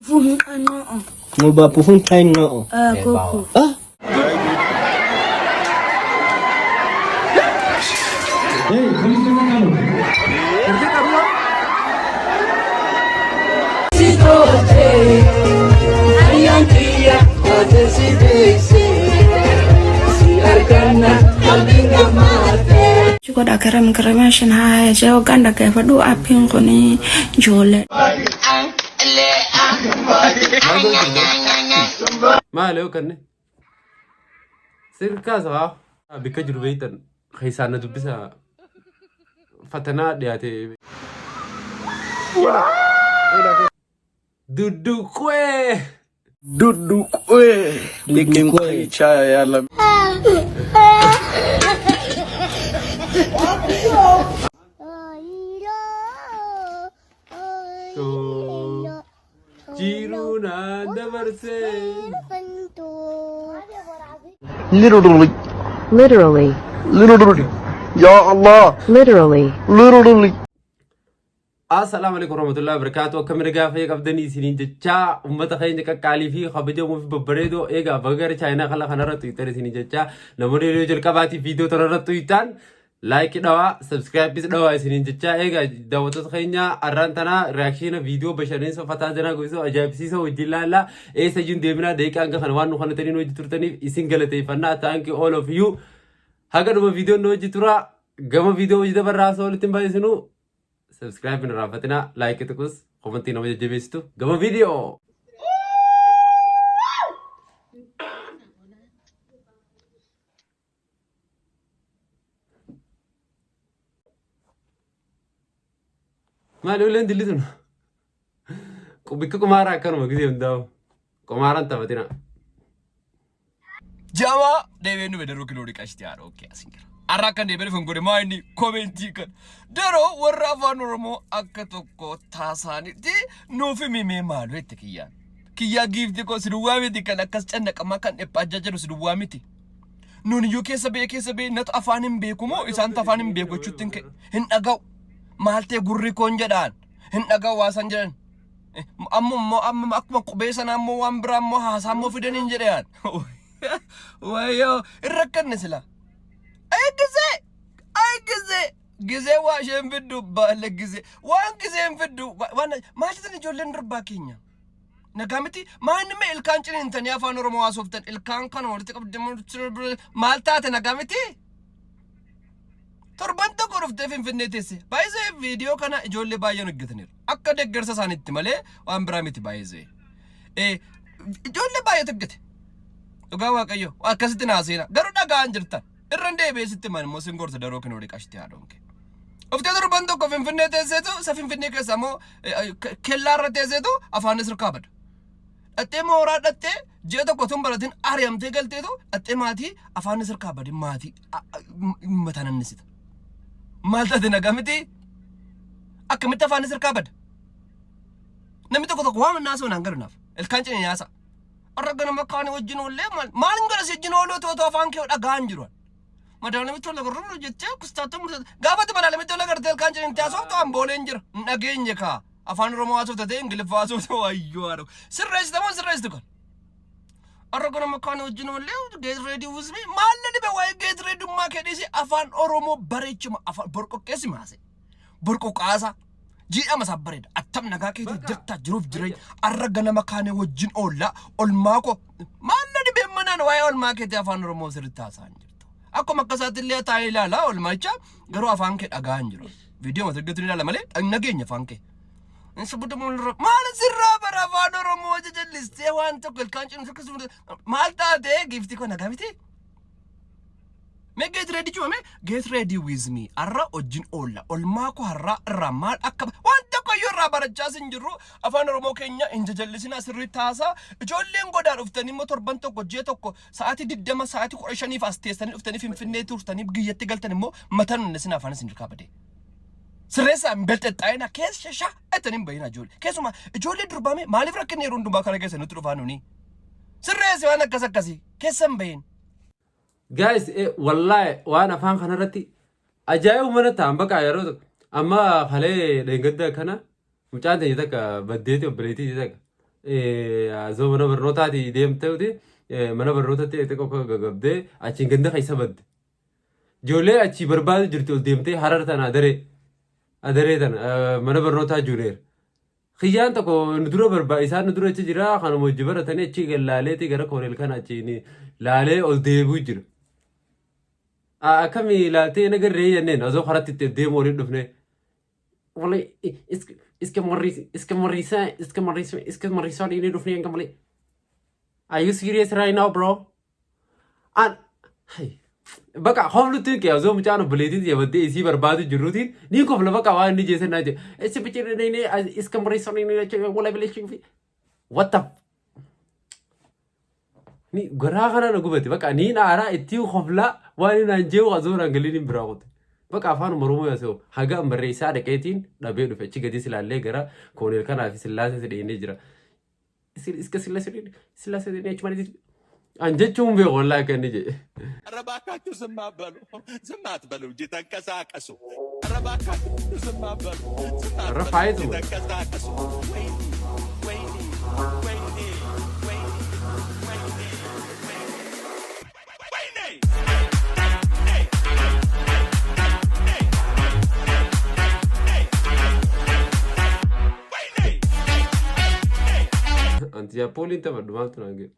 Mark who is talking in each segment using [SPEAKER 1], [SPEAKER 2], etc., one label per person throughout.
[SPEAKER 1] Puhun ano.
[SPEAKER 2] Mo ba puhun tayo nga
[SPEAKER 1] Koko.
[SPEAKER 2] Ah? Hey, kamu sama kamu. Kerja kamu?
[SPEAKER 1] Juga dah kerem shen hai jauh ganda kayak padu aping koni jole.
[SPEAKER 3] ما له كنه سير كذا بكجر بيتن خيسانة دبسة فتنا دياتي دودو كوي
[SPEAKER 2] Duduk bikin kue caya lam.
[SPEAKER 3] تو جيرونا دبرسين
[SPEAKER 2] Literally.
[SPEAKER 4] Literally.
[SPEAKER 2] Literally. Ya Allah.
[SPEAKER 4] Literally.
[SPEAKER 2] Literally.
[SPEAKER 3] السلام عليكم ورحمة الله وبركاته كم رجع قبضني سنين جتّا خيني كقالي في خبجة مو في ببريدو إيجا بغير شاينا خلا خنارة تويتر سنين جتّا نموني رجل كباتي فيديو ترى تويتان لايك دوا سبسكرايب بس دوا سنين جتّا إيجا دعوتو خينيا أرانتنا رياكشن فيديو بشرين سو فتا جنا كويسو أجاب سيسو وجيلا لا إيه سجون ديمنا ديك أنك خنوان نخان ترين وجتورتني إسنجلتي فنا thank you all of you هاجر دو فيديو نوجتورا جم فيديو وجد براسو لتنبأ سنو سبسكرايب من رافتنا لايك تكوس كومنتي نوجه جبستو قبل فيديو ما لولين دلتنا بيك كمارا كانوا مقديم داو كمارا انت فتنا
[SPEAKER 5] جاوا ديبنو بدرو كلوري كاشتيار اوكي اسينكر arakan debere fengore maini commenti kan dero warra afaan oromoo akka tokko taasani ti nuufi mime maalu ette kiyya giifti ko siduwaamiti kan akkas cannaqama kan dhephaajja jedhu siduwaamiti nun iyyuu keessa bee natu afaan hin beekumoo isaan afaan hin beeku jechuutti hin dhaga'u maaltee gurri koon jedhaan hin dhaga'u waasan jedhan ammoo akkuma qubee sana ammoo waan biraa ammoo haasaa ammoo fidan hin jedhan wayyoo irra kanne sila gize waa isheen fiddu baale gize waan gizeen fiddu waan maalitan ijoolleen durbaa keenya nagaa miti maanime ilkaan ciniintanii afaan oromoo haasoftan ilkaan kana walitti qabdee maal taate nagaa miti torban tokko dhuftee finfinnee teesse baay'isee viidiyoo kana ijoollee baay'een hojjetaniiru akka deeggarsa isaaniitti malee waan biraa miti baay'isee ijoollee baay'eetu hojjete dhugaa waaqayyo akkasitti naaseena garuu dhagaan jirtan irran deebi'eesitti man immoo singorsa daroo kan waliin qashti haadhoonke oftee torban tokko finfinnee teesseetu isa finfinnee keessa immoo kellaarra teesseetu afaan sirkaa bada dhattee mooraa dhattee ji'a tokko tun baratiin ari'amtee galteetu dhattee maatii afaan sirkaa bade maatii matanannisita maal taate nagaa miti akkamitti afaan sirkaa bada namni tokko waan naasoo naan garunaaf ilkaan cini nyaasa arragana makkaani wajjin ollee maal hin gara sijjin ooloo tootoo afaan kee dhagaan jiruan madaalami tola garuu jettee kustaatu gaafatti madaalami tola gartee kan jirin taasoftu ambooleen jira nageenye ka afaan oromoo haasoftate ingiliffaa haasofte wayyoo haadho sirreessitu kan arragana makkaani wajjin ollee get ready with me maal dhibe waa'ee get ready ummaa kedhisi afaan oromoo bareechuma afaan borqoqqeessi maase borqoqqaasa jiidhama isaa bareeda attam nagaa keetii jirta jiruuf jireenya arragana makkaani wajjin oolla olmaako maal dhibe manaan waa'ee olmaa keetii afaan oromoo sirriitti haasa'an akkuma akkasaatti illee taa'ee ilaala olmaacha garuu afaan kee dhagaan jiru viidiyoo mata duree ilaala malee nageenya afaan kee insubutu maal sirraa bara afaan oromoo jajallistee waan tokko ilkaan cinu maal taatee giiftii koo nagaa miti mee get ready cuume get ready with me arra wajjin oolla olmaa koo har'a irraa maal akka waan tokko iyyuu irraa barachaa sin jirru afaan oromoo keenya hin jajallisina sirrii taasaa ijoolleen godaa dhuftanii immoo torban tokko ji'a tokko sa'aatii 20 sa'aatii 15 as teessanii dhuftanii finfinnee turtanii biyyatti galtan immoo mataan isin afaan isin dirqaa badee sirreessaa hin belxexxaa'ina keessa shaa ettaniin bayina ijoollee keessumaa ijoollee durbaame maaliif rakkinni yeroo hundumaa kana keessa nutti dhufaa nuni sirreessi waan akkasii keessan bayin
[SPEAKER 3] guys والله وانا فان خنرتي اجايو من تامبقا يرو اما خلي دنگدا كنا مچان دي تك بديتي وبريتي تك زو mana barnootaati deemtee mana barnootaatti xiqqoo gaggabdee achiin ganda keessa badde. Ijoollee achii barbaadu jirti ol deemtee harar tana adaree tana mana barnootaa juureera. Khiyyaan tokko nu dura barbaada isaan nu dura achi jira kanuma hojii baratanii achi laaleeti gara kooleel kana achiin laalee ol deebi'u jira. Akkamii ilaaltee nagarree jenneen osoo karatti itti deemu waliin dhufne. Wallahi iska marrisaa dhiinii dhufne hanga malee. Are you serious right now, bro? Baka hoflutti kee osoo mucaan obboleettiin yabattee isii barbaadu jirruutiin ni kofla baka waan inni jeesan naa jedhe. Esi bichirri iska marrisaa dhiinii wala bilee what the ni garaa kana na gubate baka ni naaraa itti kofla waan inni naan jeewu osoo naan galiin hin biraa qote. Baka afaan Oromoo yaasoo haga barreessaa dhaqeetiin dhabee dhufe achi gadi silaallee gara kooneel kanaa fi sillaasee sidheenee jira. Iska sillaasee sidheenee achi malee አንጀቹም ቢሆን ከእንጂ
[SPEAKER 6] ረባካችሁ ዝም አትበሉ እንጂ ተንቀሳቀሱ። ረባካችሁ ዝም አትበሉ ተንቀሳቀሱ።
[SPEAKER 3] አንተ ያፖሊን ተበዱ ማለት ነው እንግዲህ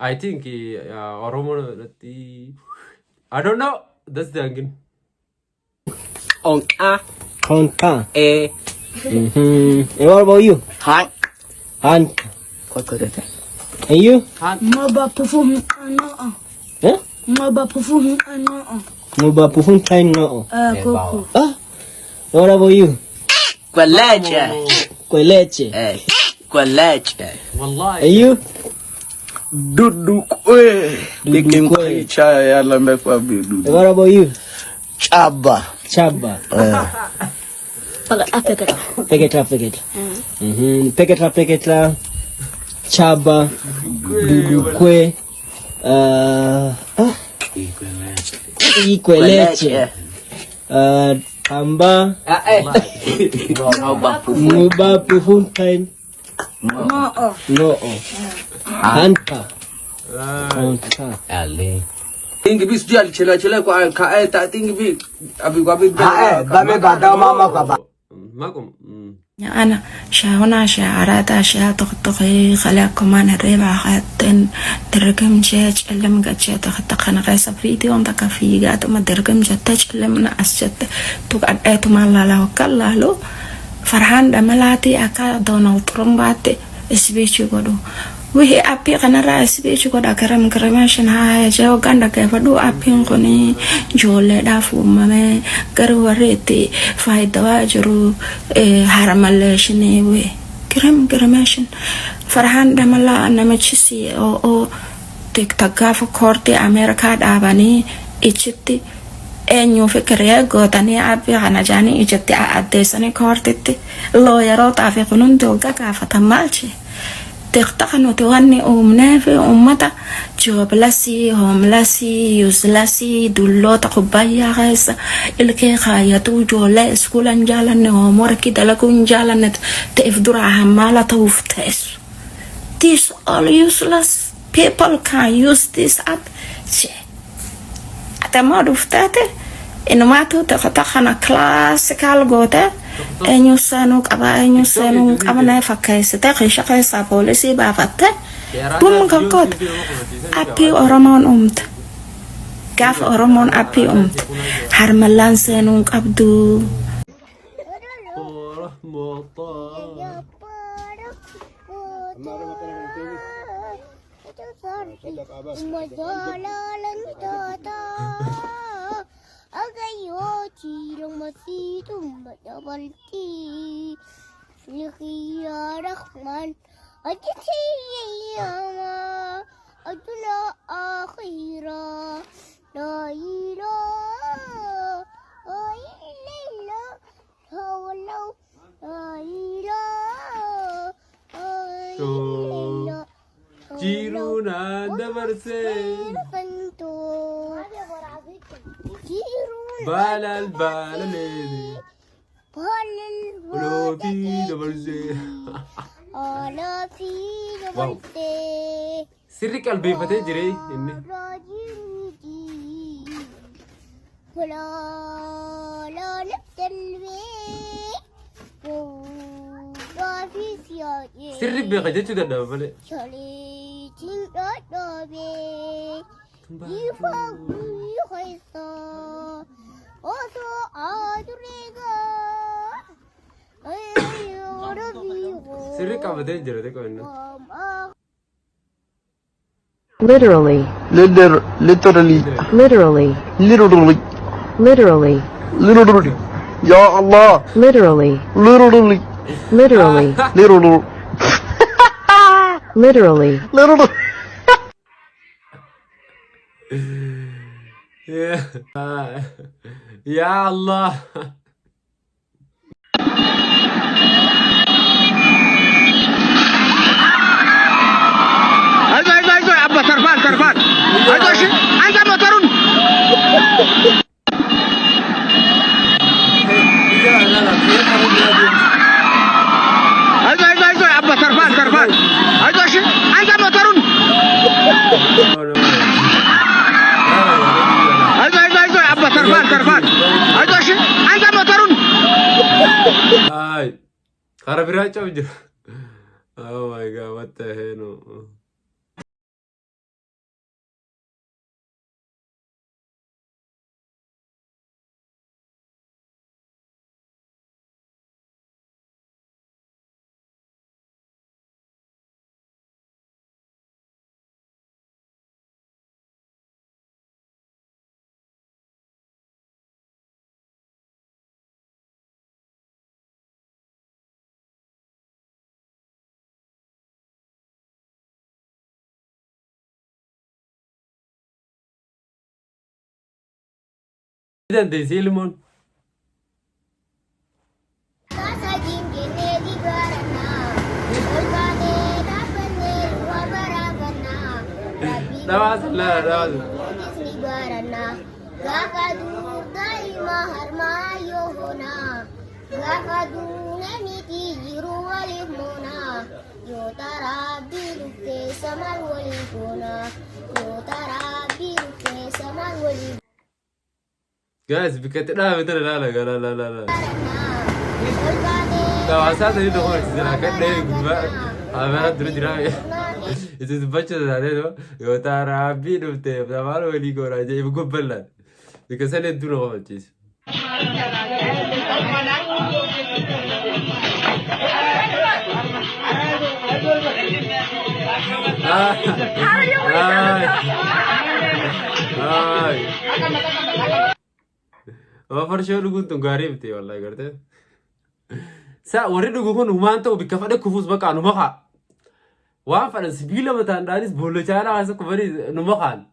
[SPEAKER 3] I think Oromo I don't know. That's the angin.
[SPEAKER 7] Onka.
[SPEAKER 8] What about you? Han.
[SPEAKER 7] What is it?
[SPEAKER 8] And you?
[SPEAKER 1] Maba pufum ano.
[SPEAKER 8] Huh?
[SPEAKER 1] Maba pufum ano.
[SPEAKER 8] Muba pufun kain no.
[SPEAKER 1] Koko.
[SPEAKER 8] What about you?
[SPEAKER 7] Kwaleche.
[SPEAKER 8] Kweleche.
[SPEAKER 3] Wallahi.
[SPEAKER 8] And you?
[SPEAKER 7] Dudu kwe. Dikim kwe chaya yala mekwa bidu.
[SPEAKER 8] What about you?
[SPEAKER 7] Chaba.
[SPEAKER 8] Peketa. Chaba. Dudu kwe. Ikweleche. Tamba. Muba pufun kain. No. Hanta.
[SPEAKER 7] Ale. Tingi bis dia chela ko ka ta tingi bi abi
[SPEAKER 8] Ba me ba da mama ka ba.
[SPEAKER 3] Makum.
[SPEAKER 1] أنا شاهنا شعارات أشياء تقطعي خلاكم أنا ريبا خاتن درقم جاج اللي مقجة تقطعنا غيسا فيديو عندك في قاعد ما درقم جتاج اللي من أسجد تقعد أيتو مالا لا وكلا له فرحان دملاتي أكا دونالد ترمباتي اسبيشي قدو وهي أبي قنرا اسبيشي قد كرماشن هاي جاو غاندا كيفدو أبي قني جولة دافو مامي كروريتي فايدة واجرو هرمالشني وي كرماشن فرحان دملا نمشي او تكتاغاف كورتي أمريكا داباني إيجيبتي enyu fikriya godani abi ana jani ijatti addesani kortitti lo yarot afi kunun doga kafata malchi تقطعنا تواني أمنافي أمتا جوبلاسي هملاسي يوزلاسي دولو تقبايا غيسا إلكي خايتو جولا اسكولا جالن همورا كده لكون جالن تفدر عمالة توفتس. These all useless people can use this app. أتما دفتاته إنه ما تقطعنا classical gote enyu sanuk abana fakkaise ta qisha sa policy ba fatte bum kakot api oromon gaf oromon api harmalan senung abdu
[SPEAKER 3] Jiruna dabarse balal balaledi Loti dabarse Wow Sirri qalbii fatee jire inni Sirri beeka jechuu dadhaba malee Sirri qabatee jira xiqqoo inni
[SPEAKER 4] Literally.
[SPEAKER 7] Literally.
[SPEAKER 4] Literally.
[SPEAKER 7] Literally.
[SPEAKER 4] Literally.
[SPEAKER 7] Literally. Ya Allah.
[SPEAKER 4] Literally.
[SPEAKER 7] Literally.
[SPEAKER 4] Literally.
[SPEAKER 7] Literally.
[SPEAKER 4] Literally.
[SPEAKER 7] Literally.
[SPEAKER 3] Ya Allah
[SPEAKER 8] Ayo Abba Sarfan. Ayo sih, anda mau turun. Ayo Abba Sarfan. Ayo sih, anda mau turun. Ayo Abba Sarfan. Ayo sih, anda mau turun.
[SPEAKER 3] Ay Kara biracha aja Oh my god what the hell no dandeessee ilmoon Guys, بكتير لا مثلا لا لو أساسا يدو خالص إذا كان يقول ما أنا أدري جرامي إذا تبغى هذا يو ترى بينو تيب تمام ولي كورا جاي بقول بلد because أنا أدري خالص فرشوا لقون تنقارب تي والله قرته سا وريد لقون همان تو بكفاءة كفوس بقى نمخا وافر سبيلا متان داريس بولو چانا عايز كفري نمخان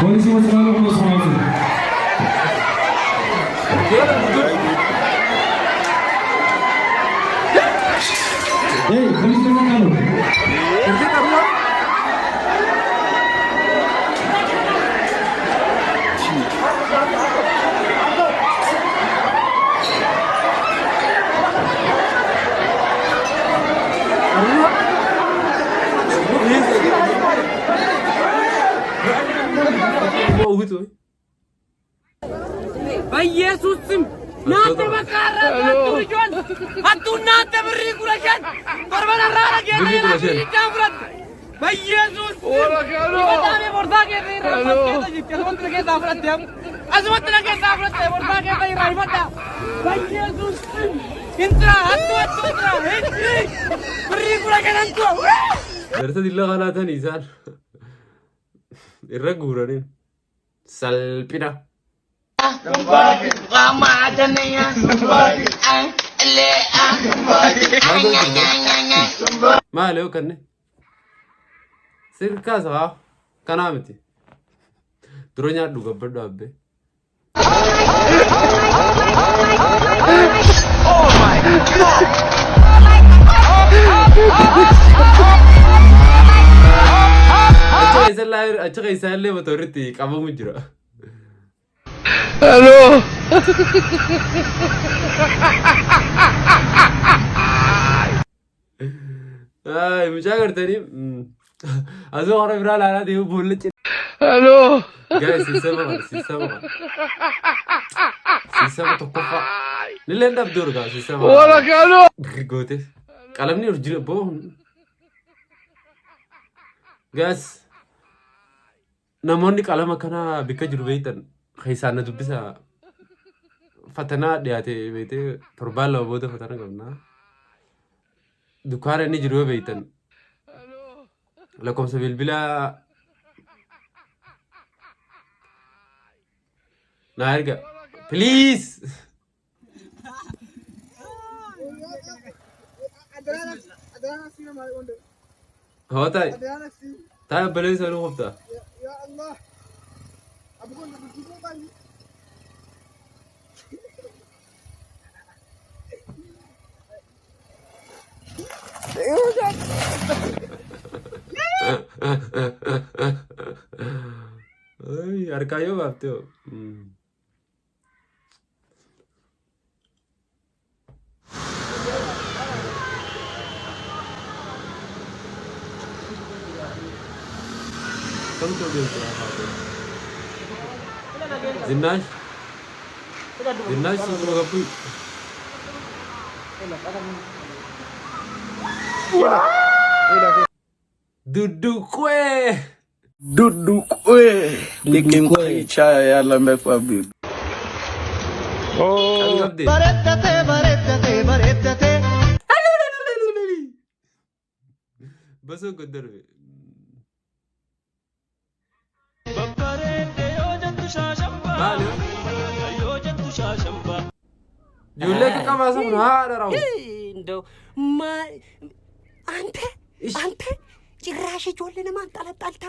[SPEAKER 2] polisi masalalar konuşması. Hey, polis bakalım.
[SPEAKER 9] በኢየሱስ ስም ናተ በቃራ አትውጆን አቱናተ ብሪ ኩለሸን በርበራራ ረገና ይዳፍረት በኢየሱስ በጣም ወርዳ ገሪራ ወጥቶ ይከለወጥ ለጌታ አፍረት ደም አዝወጥ ለጌታ አፍረት ወርዳ ገሪራ ይራይመጣ በኢየሱስ ስም እንtra አትወጥራ
[SPEAKER 3] درت دي اللغة لا تنسان الرجورين سلبنا ما له كني سير كذا كنامتي درونيا دوغا بدو أبي أشوف إيسان لي بتورتي كابو مجرا.
[SPEAKER 8] الو
[SPEAKER 3] مشاعر تاني أزو خرب رال على ديو بولت
[SPEAKER 8] الو
[SPEAKER 3] جاي سيسما تكفى نلين دب دور جا سيسما
[SPEAKER 8] ولا كانوا
[SPEAKER 3] قوتي كلامني رجل بون جاس نموني كلامك أنا بكجر بيتن خيسانة دبسة فتنا دياتي بيتي تربال لو بوده فتنا قلنا دكان إني جروا بيتن لكم سبيل بلا نارجع بليز هو تاي تاي بليز أنا خفتا
[SPEAKER 8] يا الله أبغون
[SPEAKER 3] أي أركايو بابتو كم تودي زناش سوسو كابوي Duduk kue.
[SPEAKER 7] Duduk kue. Bikin kicau ya lambe Habib.
[SPEAKER 8] Oh
[SPEAKER 3] بس قدر جولك كم أسمع هذا راو
[SPEAKER 9] እንደው አንተ ጭራሽ ጆለነ ማን ጣልጣልታ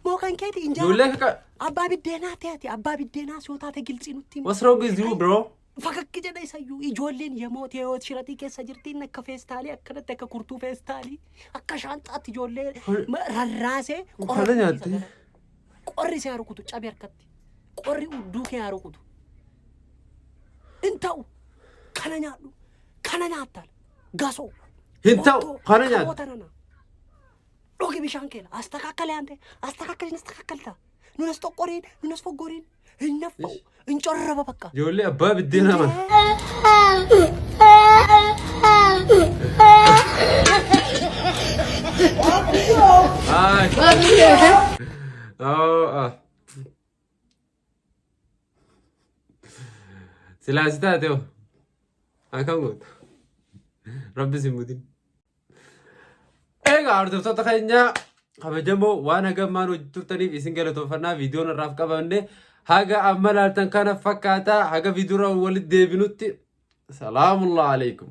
[SPEAKER 9] ሞካን ከዲ እንጃ
[SPEAKER 3] جولك
[SPEAKER 9] አባቢ ደና ተያቲ አባቢ ደና ሶታ ተግልጽ ኑቲ
[SPEAKER 3] وسرو جزيو برو
[SPEAKER 9] ፈከክ ጀዳ ይሳዩ ይጆለን የሞት የህይወት ሽረቲ ከሰ ጅርቲን ከፌስታሊ አከረተ ከኩርቱ ፌስታሊ አከሻንጣት ጆለ ረራሴ
[SPEAKER 3] ኮለኛት
[SPEAKER 9] ቆሪ ሲያርቁቱ ጫብ ያርከት ቆሪ ዱከ ያርቁቱ እንታው ከነኛታል ጋሶ
[SPEAKER 3] እንታው ከነኛት
[SPEAKER 9] ወተረና ዶግ ቢሻንከላ አስተካከለ አንተ አስተካከልታ ኑነስ ተቆሪን ኑነስ ፈጎሪን እንነፈው እንጨረበ በቃ
[SPEAKER 3] جولي أباب الدينا من سلاسته أكمل ربي سمودين إيه عارض تتخيلنا خبجمو وأنا كمان وجدتني في سنجلة توفرنا فيديو الرافق بنده هاجا أمل أرتن كان فكاتا هاجا فيديو ولد ديبنوتي سلام الله عليكم.